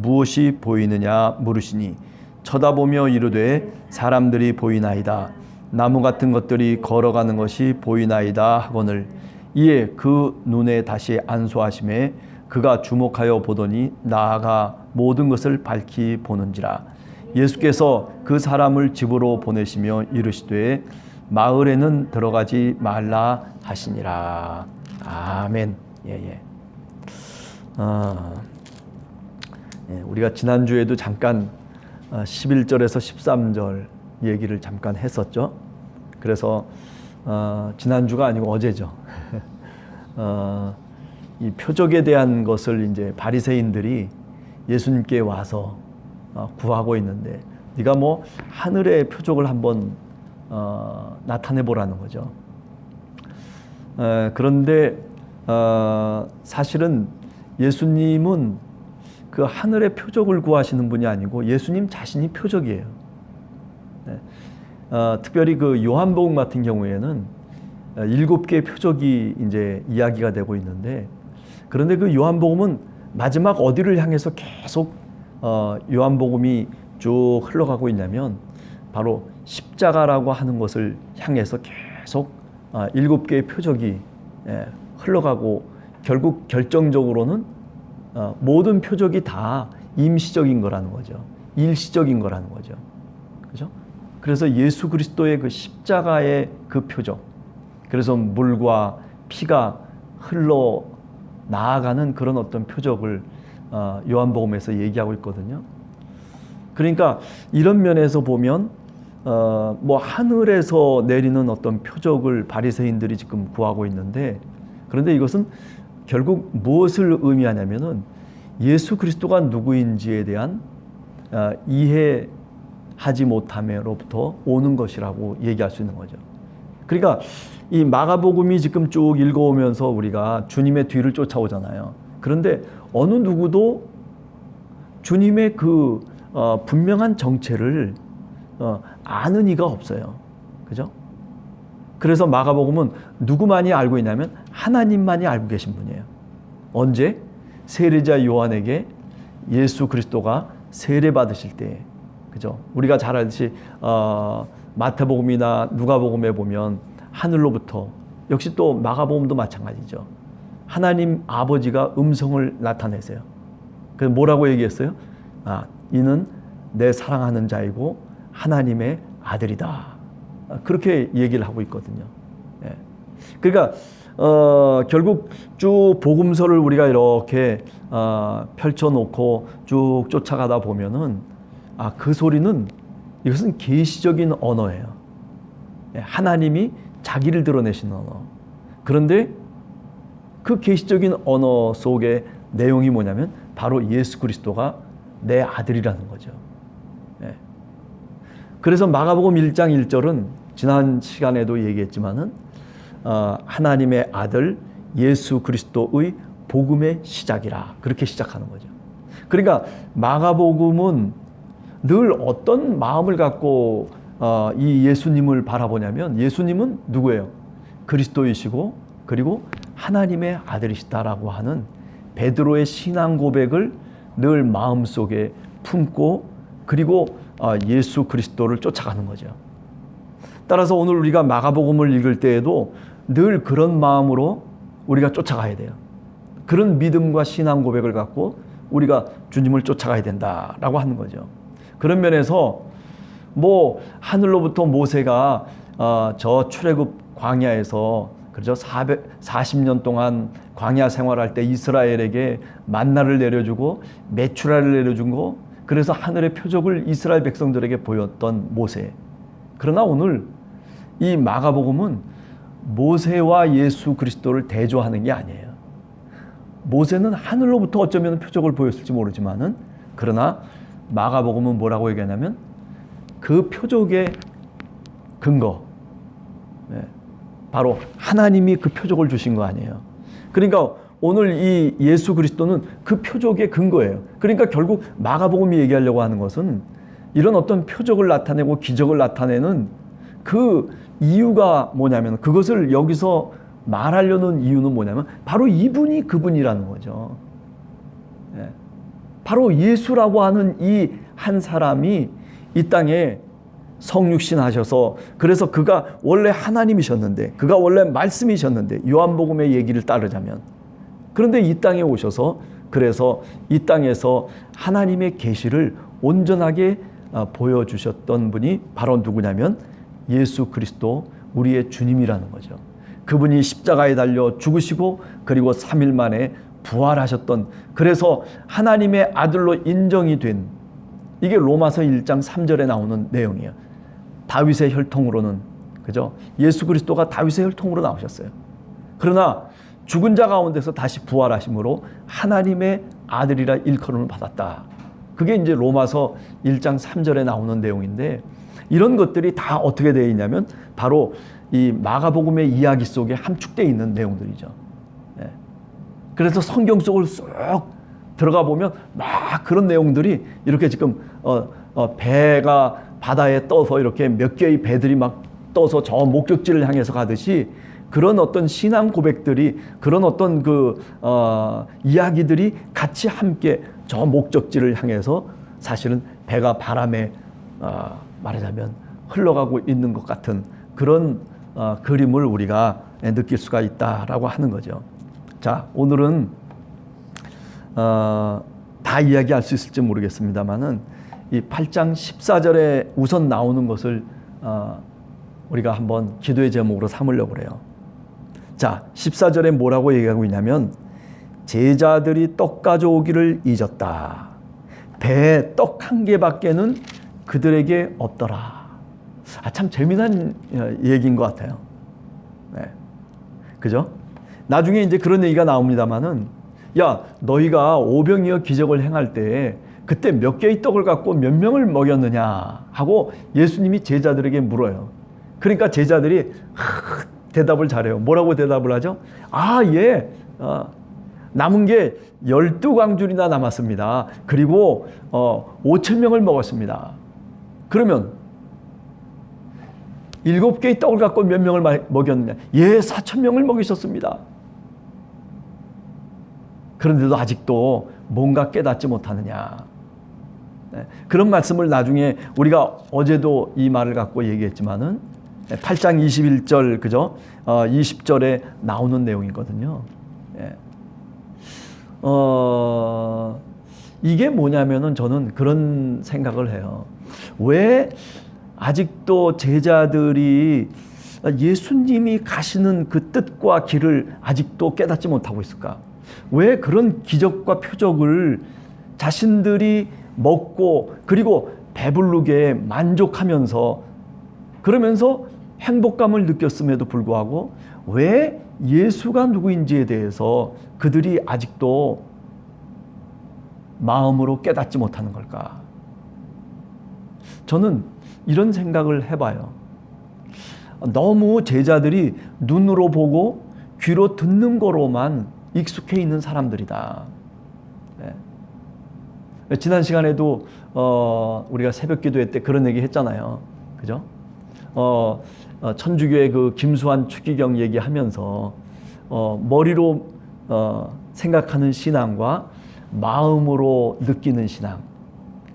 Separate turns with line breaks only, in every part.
무엇이 보이느냐 물으시니 쳐다보며 이르되 사람들이 보이나이다. 나무 같은 것들이 걸어가는 것이 보이나이다 하거늘 이에 그 눈에 다시 안수하심에 그가 주목하여 보더니 나아가 모든 것을 밝히 보는지라. 예수께서 그 사람을 집으로 보내시며 이르시되 마을에는 들어가지 말라 하시니라. 아멘. 우리가 지난주에도 잠깐 11절에서 13절 얘기를 잠깐 했었죠. 그래서 지난주가 아니고 어제죠. 이 표적에 대한 것을 이제 바리새인들이 예수님께 와서 구하고 있는데 네가 뭐 하늘의 표적을 한번 나타내 보라는 거죠. 그런데 사실은 예수님은 그 하늘의 표적을 구하시는 분이 아니고 예수님 자신이 표적이에요. 특별히 그 요한복음 같은 경우에는 7개의 표적이 이제 이야기가 되고 있는데, 그런데 그 요한복음은 마지막 어디를 향해서 계속 요한복음이 쭉 흘러가고 있냐면 바로 십자가라고 하는 것을 향해서 계속 7개의 표적이 흘러가고 결국 결정적으로는 모든 표적이 다 임시적인 거라는 거죠. 일시적인 거라는 거죠. 그죠? 그래서 예수 그리스도의 그 십자가의 그 표적, 그래서 물과 피가 흘러 나아가는 그런 어떤 표적을 요한복음에서 얘기하고 있거든요. 그러니까 이런 면에서 보면 뭐 하늘에서 내리는 어떤 표적을 바리새인들이 지금 구하고 있는데, 그런데 이것은 결국 무엇을 의미하냐면은 예수 그리스도가 누구인지에 대한 이해하지 못함으로부터 오는 것이라고 얘기할 수 있는 거죠. 그러니까 이 마가복음이 지금 쭉 읽어오면서 우리가 주님의 뒤를 쫓아오잖아요. 그런데 어느 누구도 주님의 그 분명한 정체를 아는 이가 없어요. 그죠? 그래서 마가복음은 누구만이 알고 있냐면 하나님만이 알고 계신 분이에요. 언제? 세례자 요한에게 예수 그리스도가 세례 받으실 때, 그죠? 우리가 잘 알듯이 마태복음이나 누가복음에 보면 하늘로부터, 역시 또 마가복음도 마찬가지죠. 하나님 아버지가 음성을 나타내세요. 그래서 뭐라고 얘기했어요? 이는 내 사랑하는 자이고 하나님의 아들이다. 그렇게 얘기를 하고 있거든요. 그러니까 결국 쭉 복음서를 우리가 이렇게 펼쳐놓고 쭉 쫓아가다 보면은 그 소리는, 이것은 계시적인 언어예요. 하나님이 자기를 드러내신 언어. 그런데 그 계시적인 언어 속의 내용이 뭐냐면 바로 예수 그리스도가 내 아들이라는 거죠. 그래서 마가복음 1장 1절은 지난 시간에도 얘기했지만은 하나님의 아들 예수 그리스도의 복음의 시작이라, 그렇게 시작하는 거죠. 그러니까 마가복음은 늘 어떤 마음을 갖고 이 예수님을 바라보냐면, 예수님은 누구예요? 그리스도이시고 그리고 하나님의 아들이시다라고 하는 베드로의 신앙 고백을 늘 마음속에 품고, 그리고 예수 그리스도를 쫓아가는 거죠. 따라서 오늘 우리가 마가복음을 읽을 때에도 늘 그런 마음으로 우리가 쫓아가야 돼요. 그런 믿음과 신앙 고백을 갖고 우리가 주님을 쫓아가야 된다라고 하는 거죠. 그런 면에서 뭐 하늘로부터 모세가 저 출애굽 광야에서, 그렇죠, 40년 동안 광야 생활할 때 이스라엘에게 만나를 내려주고 메추라를 내려준 거, 그래서 하늘의 표적을 이스라엘 백성들에게 보였던 모세. 그러나 오늘 이 마가복음은 모세와 예수 그리스도를 대조하는 게 아니에요. 모세는 하늘로부터 어쩌면 표적을 보였을지 모르지만은, 그러나 마가복음은 뭐라고 얘기하냐면 그 표적의 근거, 바로 하나님이 그 표적을 주신 거 아니에요. 그러니까 오늘 이 예수 그리스도는 그 표적의 근거예요. 그러니까 결국 마가복음이 얘기하려고 하는 것은 이런 어떤 표적을 나타내고 기적을 나타내는 그 이유가 뭐냐면, 그것을 여기서 말하려는 이유는 뭐냐면 바로 이분이 그분이라는 거죠. 바로 예수라고 하는 이 한 사람이 이 땅에 성육신 하셔서, 그래서 그가 원래 하나님이셨는데, 그가 원래 말씀이셨는데, 요한복음의 얘기를 따르자면, 그런데 이 땅에 오셔서, 그래서 이 땅에서 하나님의 계시를 온전하게 보여주셨던 분이 바로 누구냐면 예수 그리스도, 우리의 주님이라는 거죠. 그분이 십자가에 달려 죽으시고 그리고 3일 만에 부활하셨던, 그래서 하나님의 아들로 인정이 된, 이게 로마서 1장 3절에 나오는 내용이에요. 다윗의 혈통으로는, 그죠? 예수 그리스도가 다윗의 혈통으로 나오셨어요. 그러나 죽은 자 가운데서 다시 부활하심으로 하나님의 아들이라 일컬음을 받았다. 그게 이제 로마서 1장 3절에 나오는 내용인데, 이런 것들이 다 어떻게 되어 있냐면 바로 이 마가복음의 이야기 속에 함축되어 있는 내용들이죠. 그래서 성경 속을 쏙 들어가 보면 막 그런 내용들이 이렇게 지금 배가 바다에 떠서 이렇게 몇 개의 배들이 막 떠서 저 목적지를 향해서 가듯이, 그런 어떤 신앙 고백들이, 그런 어떤 이야기들이 같이 함께 저 목적지를 향해서 사실은 배가 바람에 말하자면 흘러가고 있는 것 같은 그런 그림을 우리가 느낄 수가 있다라고 하는 거죠. 자, 오늘은 다 이야기할 수 있을지 모르겠습니다만은 이 8장 14절에 우선 나오는 것을 우리가 한번 기도의 제목으로 삼으려고 그래요. 자, 14절에 뭐라고 얘기하고 있냐면 제자들이 떡 가져오기를 잊었다. 배에 떡 한 개밖에는 그들에게 없더라. 참 재미난 얘기인 것 같아요. 네. 그죠? 나중에 이제 그런 얘기가 나옵니다만은, 야, 너희가 오병이어 기적을 행할 때 그때 몇 개의 떡을 갖고 몇 명을 먹였느냐 하고 예수님이 제자들에게 물어요. 그러니까 제자들이 대답을 잘해요. 뭐라고 대답을 하죠? 예, 남은 게 12광줄이나 남았습니다. 그리고 5,000명을 먹었습니다. 그러면 7개의 떡을 갖고 몇 명을 먹였느냐? 4,000명을 먹이셨습니다. 그런데도 아직도 뭔가 깨닫지 못하느냐? 그런 말씀을 나중에 우리가 어제도 이 말을 갖고 얘기했지만은 8장 21절, 그죠? 20절에 나오는 내용이거든요. 이게 뭐냐면은 저는 그런 생각을 해요. 왜 아직도 제자들이 예수님이 가시는 그 뜻과 길을 아직도 깨닫지 못하고 있을까? 왜 그런 기적과 표적을 자신들이 먹고 그리고 배부르게 만족하면서, 그러면서 행복감을 느꼈음에도 불구하고 왜 예수가 누구인지에 대해서 그들이 아직도 마음으로 깨닫지 못하는 걸까? 저는 이런 생각을 해봐요. 너무 제자들이 눈으로 보고 귀로 듣는 거로만 익숙해 있는 사람들이다. 지난 시간에도 우리가 새벽 기도회 때 그런 얘기 했잖아요. 그죠? 천주교의 그 김수환 추기경 얘기하면서 머리로 생각하는 신앙과 마음으로 느끼는 신앙.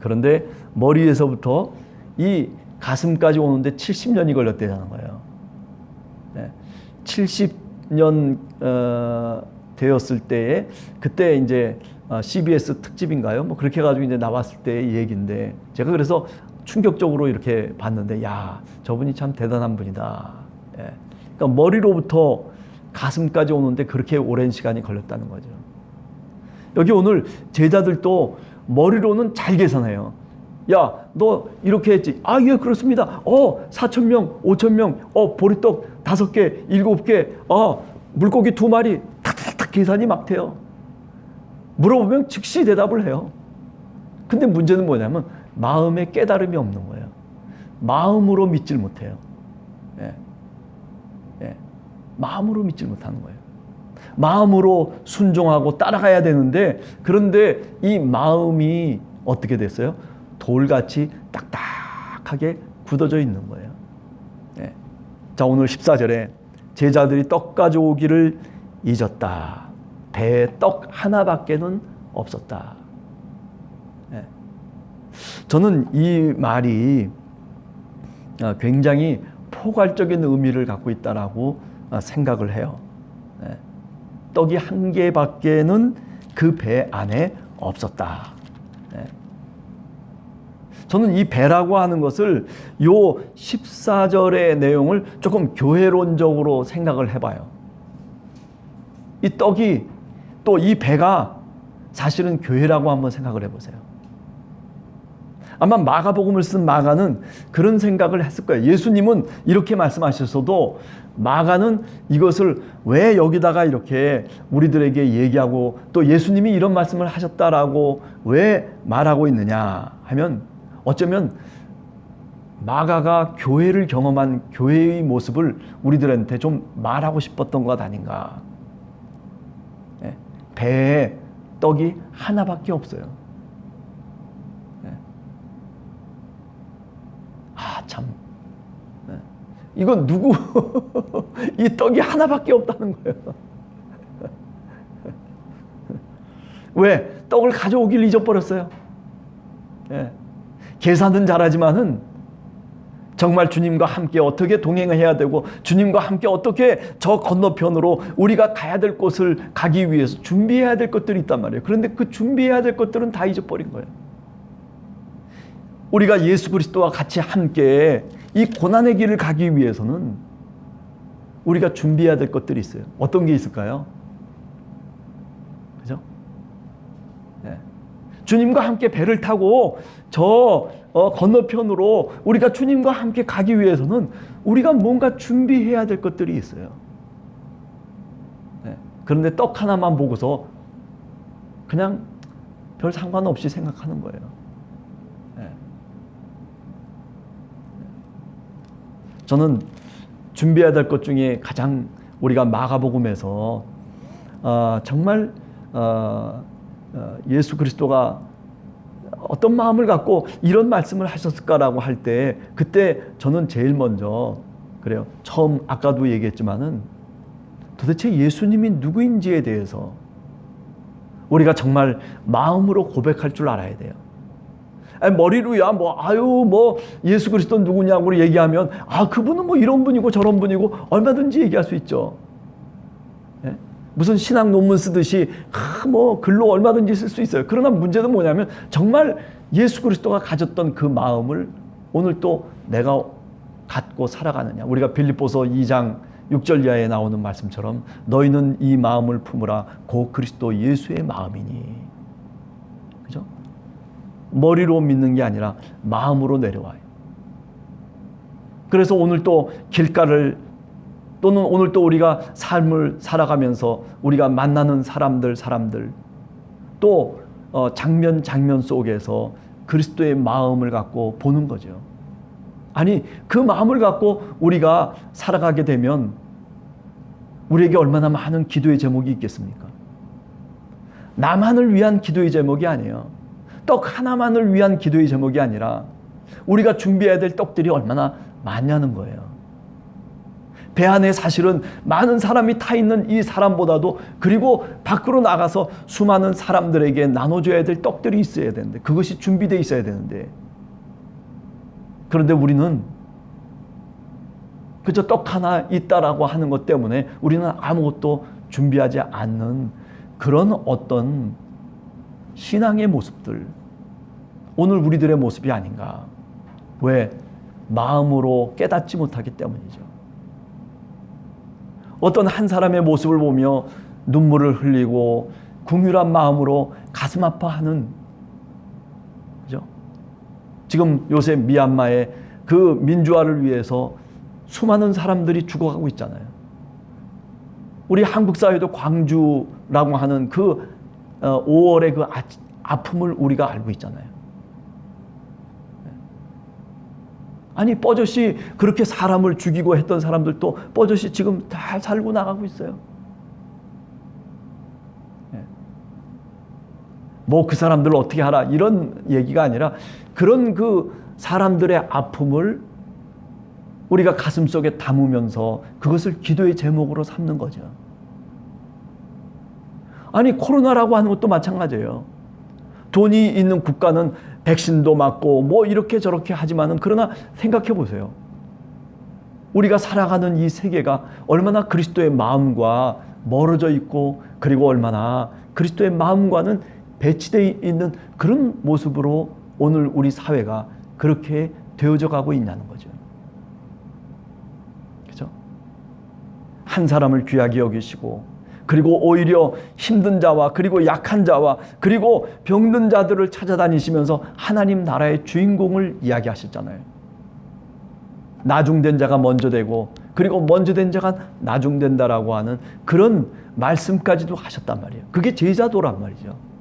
그런데 머리에서부터 이 가슴까지 오는데 70년이 걸렸다는 거예요. 70년 되었을 때에, 그때 이제 CBS 특집인가요? 뭐 그렇게 해가지고 이제 나왔을 때의 얘기인데, 제가 그래서 충격적으로 이렇게 봤는데, 야, 저분이 참 대단한 분이다. 그러니까 머리로부터 가슴까지 오는데 그렇게 오랜 시간이 걸렸다는 거죠. 여기 오늘 제자들도 머리로는 잘 계산해요. 야, 너 이렇게 했지? 예, 그렇습니다. 4,000명, 5,000명, 보리떡 5개, 7개, 물고기 2마리, 탁탁탁 계산이 막 돼요. 물어보면 즉시 대답을 해요. 근데 문제는 뭐냐면 마음에 깨달음이 없는 거예요. 마음으로 믿질 못해요. 마음으로 믿질 못하는 거예요. 마음으로 순종하고 따라가야 되는데, 그런데 이 마음이 어떻게 됐어요? 돌같이 딱딱하게 굳어져 있는 거예요. 자, 오늘 14절에 제자들이 떡 가져오기를 잊었다. 배에 떡 하나밖에는 없었다. 저는 이 말이 굉장히 포괄적인 의미를 갖고 있다라고 생각을 해요. 떡이 한 개밖에는 그 배 안에 없었다. 저는 이 배라고 하는 것을 요 14절의 내용을 조금 교회론적으로 생각을 해봐요. 이 떡이 또 이 배가 사실은 교회라고 한번 생각을 해보세요. 아마 마가복음을 쓴 마가는 그런 생각을 했을 거예요. 예수님은 이렇게 말씀하셨어도 마가는 이것을 왜 여기다가 이렇게 우리들에게 얘기하고 또 예수님이 이런 말씀을 하셨다라고 왜 말하고 있느냐 하면 어쩌면 마가가 교회를 경험한 교회의 모습을 우리들한테 좀 말하고 싶었던 것 아닌가. 배에 떡이 하나밖에 없어요. 참. 이건 누구? 이 떡이 하나밖에 없다는 거예요. 왜? 떡을 가져오길 잊어버렸어요. 계산은 잘하지만은 정말 주님과 함께 어떻게 동행해야 되고 주님과 함께 어떻게 저 건너편으로 우리가 가야 될 곳을 가기 위해서 준비해야 될 것들이 있단 말이에요. 그런데 그 준비해야 될 것들은 다 잊어버린 거예요. 우리가 예수 그리스도와 같이 함께 이 고난의 길을 가기 위해서는 우리가 준비해야 될 것들이 있어요. 어떤 게 있을까요? 그죠? 주님과 함께 배를 타고 저 건너편으로 우리가 주님과 함께 가기 위해서는 우리가 뭔가 준비해야 될 것들이 있어요. 그런데 떡 하나만 보고서 그냥 별 상관없이 생각하는 거예요. 저는 준비해야 될 것 중에 가장 우리가 마가복음에서 정말 예수 그리스도가 어떤 마음을 갖고 이런 말씀을 하셨을까라고 할 때 그때 저는 제일 먼저 그래요. 처음 아까도 얘기했지만은 도대체 예수님이 누구인지에 대해서 우리가 정말 마음으로 고백할 줄 알아야 돼요. 머리로야 예수 그리스도 누구냐고 얘기하면 그분은 뭐 이런 분이고 저런 분이고 얼마든지 얘기할 수 있죠. 무슨 신학 논문 쓰듯이 글로 얼마든지 쓸 수 있어요. 그러나 문제는 뭐냐면 정말 예수 그리스도가 가졌던 그 마음을 오늘 또 내가 갖고 살아가느냐. 우리가 빌립보서 2장 6절 이하에 나오는 말씀처럼 너희는 이 마음을 품으라 곧 그리스도 예수의 마음이니. 그죠? 머리로 믿는 게 아니라 마음으로 내려와요. 그래서 오늘 또 길가를 또는 오늘 또 우리가 삶을 살아가면서 우리가 만나는 사람들 또 장면 속에서 그리스도의 마음을 갖고 보는 거죠. 아니 그 마음을 갖고 우리가 살아가게 되면 우리에게 얼마나 많은 기도의 제목이 있겠습니까? 나만을 위한 기도의 제목이 아니에요. 떡 하나만을 위한 기도의 제목이 아니라 우리가 준비해야 될 떡들이 얼마나 많냐는 거예요. 배 안에 사실은 많은 사람이 타 있는 이 사람보다도 그리고 밖으로 나가서 수많은 사람들에게 나눠줘야 될 떡들이 있어야 되는데 그것이 준비되어 있어야 되는데 그런데 우리는 그저 떡 하나 있다라고 하는 것 때문에 우리는 아무것도 준비하지 않는 그런 어떤 신앙의 모습들 오늘 우리들의 모습이 아닌가. 왜? 마음으로 깨닫지 못하기 때문이죠. 어떤 한 사람의 모습을 보며 눈물을 흘리고 궁휼한 마음으로 가슴 아파하는, 그죠? 지금 요새 미얀마의 그 민주화를 위해서 수많은 사람들이 죽어가고 있잖아요. 우리 한국 사회도 광주라고 하는 그 5월의 그 아픔을 우리가 알고 있잖아요. 아니 뻐젓이 그렇게 사람을 죽이고 했던 사람들도 뻐젓이 지금 다 살고 나가고 있어요. 뭐 그 사람들을 어떻게 하라 이런 얘기가 아니라 그런 그 사람들의 아픔을 우리가 가슴속에 담으면서 그것을 기도의 제목으로 삼는 거죠. 아니 코로나라고 하는 것도 마찬가지예요. 돈이 있는 국가는 백신도 맞고 뭐 이렇게 저렇게 하지만은, 그러나 생각해 보세요. 우리가 살아가는 이 세계가 얼마나 그리스도의 마음과 멀어져 있고, 그리고 얼마나 그리스도의 마음과는 배치되어 있는 그런 모습으로 오늘 우리 사회가 그렇게 되어져 가고 있냐는 거죠. 그죠? 한 사람을 귀하게 여기시고, 그리고 오히려 힘든 자와, 그리고 약한 자와, 그리고 병든 자들을 찾아다니시면서 하나님 나라의 주인공을 이야기하셨잖아요. 나중된 자가 먼저 되고, 그리고 먼저 된 자가 나중된다라고 하는 그런 말씀까지도 하셨단 말이에요. 그게 제자도란 말이죠.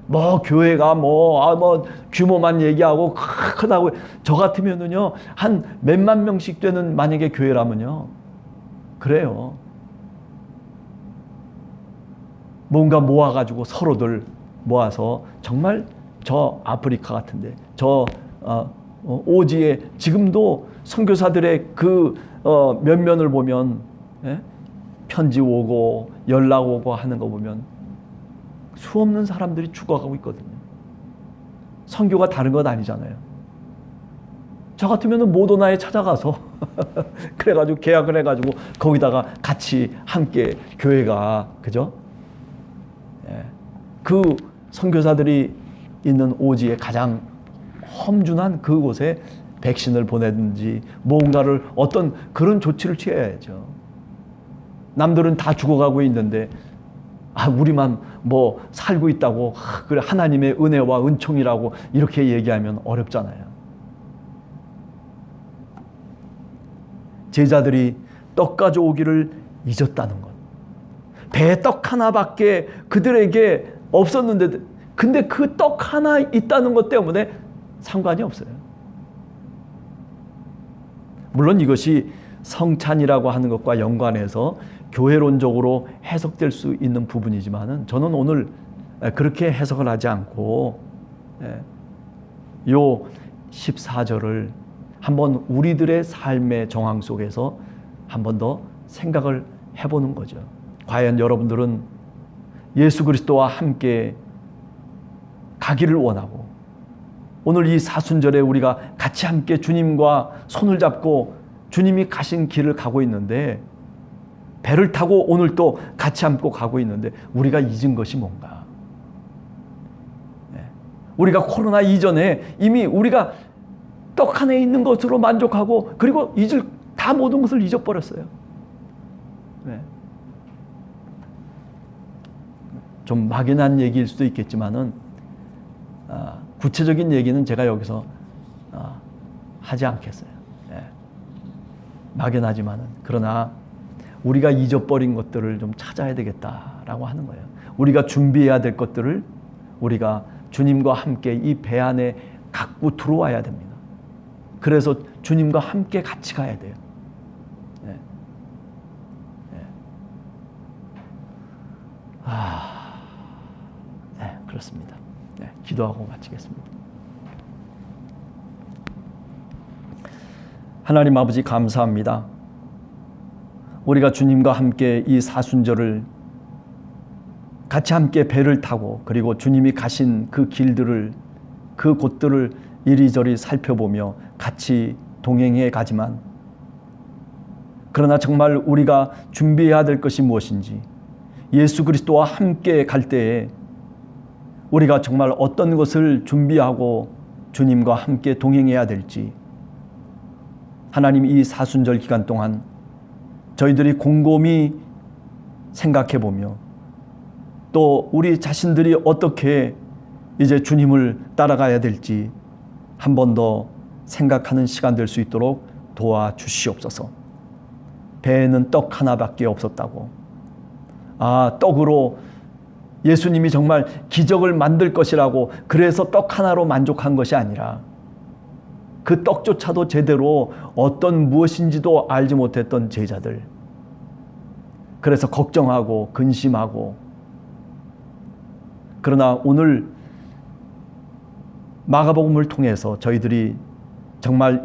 뭐 교회가 뭐 규모만 얘기하고 크다고, 저 같으면은요 한 몇만 명씩 되는 만약에 교회라면요, 그래요. 뭔가 모아가지고 서로들 모아서 정말 저 아프리카 같은데, 저 오지에 지금도 선교사들의 그 면면을 보면, 편지 오고 연락 오고 하는 거 보면 수없는 사람들이 죽어가고 있거든요. 선교가 다른 건 아니잖아요. 저 같으면 모더나에 찾아가서 그래가지고 계약을 해가지고 거기다가 같이 함께 교회가, 그죠? 그 선교사들이 있는 오지에 가장 험준한 그곳에 백신을 보내든지 뭔가를 어떤 그런 조치를 취해야죠. 남들은 다 죽어가고 있는데 우리만 뭐 살고 있다고, 그래 하나님의 은혜와 은총이라고 이렇게 얘기하면 어렵잖아요. 제자들이 떡 가져오기를 잊었다는 것. 배에 떡 하나밖에 그들에게 없었는데, 근데 그 떡 하나 있다는 것 때문에 상관이 없어요. 물론 이것이 성찬이라고 하는 것과 연관해서 교회론적으로 해석될 수 있는 부분이지만은, 저는 오늘 그렇게 해석을 하지 않고 요 14절을 한번 우리들의 삶의 정황 속에서 한 번 더 생각을 해보는 거죠. 과연 여러분들은 예수 그리스도와 함께 가기를 원하고, 오늘 이 사순절에 우리가 같이 함께 주님과 손을 잡고 주님이 가신 길을 가고 있는데, 배를 타고 오늘 또 같이 함께 가고 있는데, 우리가 잊은 것이 뭔가? 우리가 코로나 이전에 이미 우리가 떡 안에 있는 것으로 만족하고, 그리고 다 모든 것을 잊어버렸어요. 좀 막연한 얘기일 수도 있겠지만은, 구체적인 얘기는 제가 여기서 하지 않겠어요. 막연하지만은, 그러나 우리가 잊어버린 것들을 좀 찾아야 되겠다라고 하는 거예요. 우리가 준비해야 될 것들을 우리가 주님과 함께 이 배 안에 갖고 들어와야 됩니다. 그래서 주님과 함께 같이 가야 돼요. 그렇습니다. 기도하고 마치겠습니다. 하나님 아버지, 감사합니다. 우리가 주님과 함께 이 사순절을 같이 함께 배를 타고, 그리고 주님이 가신 그 길들을, 그 곳들을 이리저리 살펴보며 같이 동행해 가지만, 그러나 정말 우리가 준비해야 될 것이 무엇인지, 예수 그리스도와 함께 갈 때에 우리가 정말 어떤 것을 준비하고 주님과 함께 동행해야 될지, 하나님 이 사순절 기간 동안 저희들이 곰곰이 생각해 보며, 또 우리 자신들이 어떻게 이제 주님을 따라가야 될지 한 번 더 생각하는 시간 될 수 있도록 도와주시옵소서. 배에는 떡 하나밖에 없었다고, 떡으로 예수님이 정말 기적을 만들 것이라고, 그래서 떡 하나로 만족한 것이 아니라 그 떡조차도 제대로 어떤 무엇인지도 알지 못했던 제자들, 그래서 걱정하고 근심하고, 그러나 오늘 마가복음을 통해서 저희들이 정말